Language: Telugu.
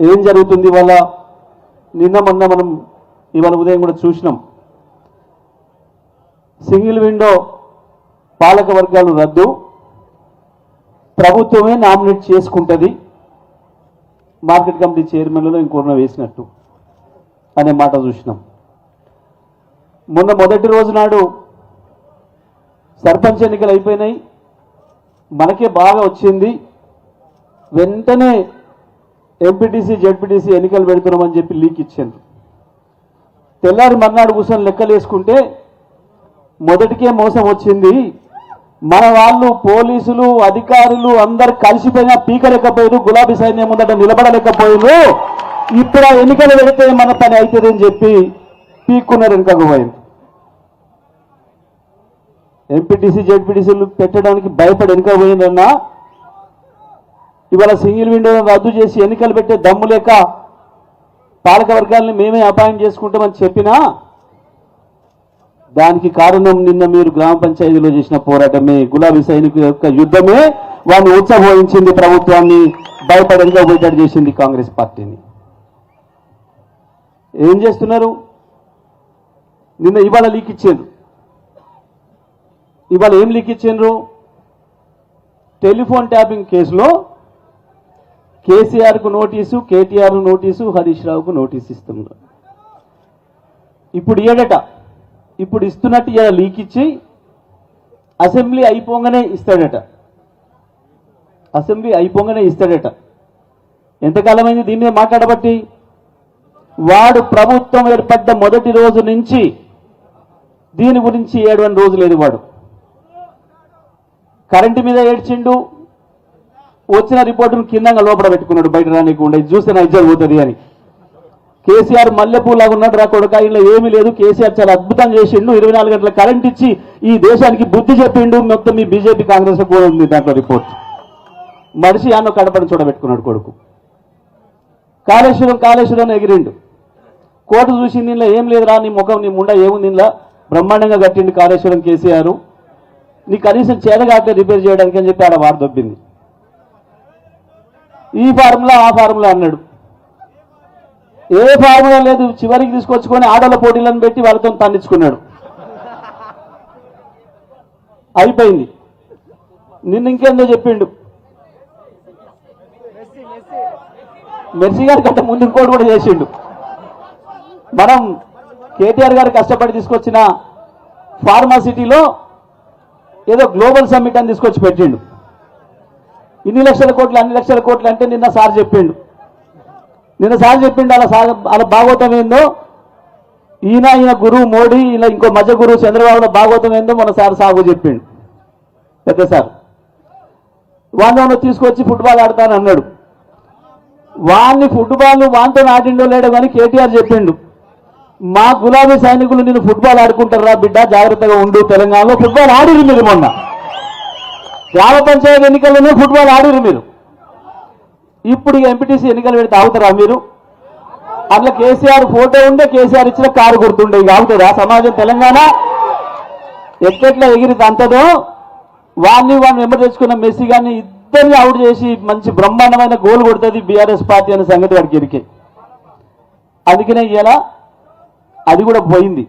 ఏం జరుగుతుంది ఇవాళ? నిన్న మొన్న మనం ఇవాళ ఉదయం కూడా చూసినాం. సింగిల్ విండో పాలక వర్గాలు రద్దు, ప్రభుత్వమే నామినేట్ చేసుకుంటుంది, మార్కెట్ కమిటీ చైర్మన్లలో ఇంకోరిన వేసినట్టు అనే మాట చూసినాం. మొన్న మొదటి రోజు నాడు సర్పంచ్ ఎన్నికలు అయిపోయినాయి, మనకే బాగా వచ్చింది, వెంటనే ఎంపీటీసీ జెడ్పీటీసీ ఎన్నికలు పెడుతున్నామని చెప్పి లీక్ ఇచ్చారు. తెల్లారి మర్నాడు కూర్చొని లెక్కలు వేసుకుంటే మొదటికే మోసం వచ్చింది. మన వాళ్ళు పోలీసులు అధికారులు అందరు కలిసిపోయినా పీకలేకపోయారు, గులాబీ సైన్యం ముందట నిలబడలేకపోయారు, ఇప్పుడు ఆ ఎన్నికలు పెడితే మన పని అవుతుందని చెప్పి పీక్కున్నారు, వెనుకకు పోయింది. ఎంపీటీసీ జెడ్పీటీసీలు పెట్టడానికి భయపడి వెనుక పోయిందన్నా ఇవాళ సింగిల్ విండోను రద్దు చేసి ఎన్నికలు పెట్టే దమ్ము లేక పాలక వర్గాలను మేమే అపాయింట్ చేసుకుంటామని చెప్పినా దానికి కారణం నిన్న మీరు గ్రామ పంచాయతీలో చేసిన పోరాటమే, గులాబీ సైనికుల యొక్క యుద్ధమే వాడిని ఉత్సవహించింది, ప్రభుత్వాన్ని భయపడంగా పోయేటట్టు చేసింది కాంగ్రెస్ పార్టీని. ఏం చేస్తున్నారు? నిన్న ఇవాళ లీక్ ఇచ్చారు. ఇవాళ ఏం లీక్ ఇచ్చారు? టెలిఫోన్ ట్యాపింగ్ కేసులో కేసీఆర్కు నోటీసు, కేటీఆర్ నోటీసు, హరీష్ రావుకు నోటీసు ఇస్తున్నారు. ఇప్పుడు ఏడట, ఇప్పుడు ఇస్తున్నట్టు ఇలా లీక్ ఇచ్చి అసెంబ్లీ అయిపోగానే ఇస్తాడట. అసెంబ్లీ అయిపోగానే ఇస్తాడట. ఎంతకాలమైంది దీన్నే మాట్లాడబట్టి? వాడు ప్రభుత్వం ఏర్పడ్డ మొదటి రోజు నుంచి దీని గురించి ఏడవని రోజు లేదు. వాడు కరెంటు మీద ఏడ్చిండు, వచ్చిన రిపోర్టును కిందంగా లోపల పెట్టుకున్నాడు, బయట రానికుండా, ఇది చూస్తే నా ఇజ్జత్ పోతుంది అని. కేసీఆర్ మల్లెపూలాగా ఉన్నాడు రా కొడుక, ఇలా ఏమీ లేదు, కేసీఆర్ చాలా అద్భుతం చేసిండు, 24 గంటల కరెంట్ ఇచ్చి ఈ దేశానికి బుద్ధి చెప్పిండు, మొత్తం మీ బీజేపీ కాంగ్రెస్ కూడా ఉంది దాంట్లో రిపోర్ట్. మనిషి అన్న కడపని చూడబెట్టుకున్నాడు కొడుకు. కాళేశ్వరం ఎగిరిండు, కోర్టు చూసింది, ఇంట్లో ఏం లేదురా, నీ ముఖం నీ ముండ ఏముంది, ఇంట్లో బ్రహ్మాండంగా కట్టిండు కాళేశ్వరం కేసీఆర్, నీ కనీసం చేతగాక రిపేర్ చేయడానికి అని చెప్పి ఆడ వారు దొబ్బింది. ఈ ఫార్ములా ఆ ఫార్ములా అన్నాడు, ఏ ఫార్ములా లేదు, చివరికి తీసుకొచ్చుకొని ఆడోళ్ళ పోటీలను పెట్టి వాళ్ళతో తన్నించుకున్నాడు. అయిపోయింది. నిన్న ఇంకేందో చెప్పిండు, మెర్సీ గారి కంటే ముందు ఇంకోటి కూడా చేసిండు. మనం కేటీఆర్ గారు కష్టపడి తీసుకొచ్చిన ఫార్మాసిటీలో ఏదో గ్లోబల్ సమ్మిట్ అని తీసుకొచ్చి పెట్టిండు. ఇన్ని లక్షల కోట్లు అన్ని లక్షల కోట్లు అంటే నిన్న సార్ చెప్పిండు అలా భాగవతం ఏందో, ఈయన గురువు మోడీ, ఇలా ఇంకో మధ్య గురువు చంద్రబాబుల భాగవతం ఏందో మన సార్ సాగు చెప్పిండు. పెద్ద సార్ వాడిని తీసుకొచ్చి ఫుట్బాల్ ఆడతాను అన్నాడు. వాడిని ఫుట్బాల్ వాంతో ఆడిండో లేడో కానీ కేటీఆర్ చెప్పిండు, మా గులాబీ సైనికులు నేను ఫుట్బాల్ ఆడుకుంటారా బిడ్డ, జాగ్రత్తగా ఉండు, తెలంగాణలో ఫుట్బాల్ ఆడిరు మీరు, మొన్న గ్రామ పంచాయతీ ఎన్నికల్లోనే ఫుట్బాల్ ఆడిరు మీరు, ఇప్పుడు ఎంపీటీసీ ఎన్నికలు పెడితే ఆగుతారా మీరు? అట్లా కేసీఆర్ ఫోటో ఉండే, కేసీఆర్ ఇచ్చిన కారు గుర్తుండే, ఇక ఆగుతారా సమాజం? తెలంగాణ ఎట్లా ఎగిరి అంతదో వాడిని వెంబడి తెచ్చుకున్న మెస్సీ గారిని ఇద్దరిని అవుట్ చేసి మంచి బ్రహ్మాండమైన గోల్ కొడుతుంది బీఆర్ఎస్ పార్టీ అనే సంగతి వాడికి ఎరికే. అందుకనే ఇలా అది కూడా పోయింది.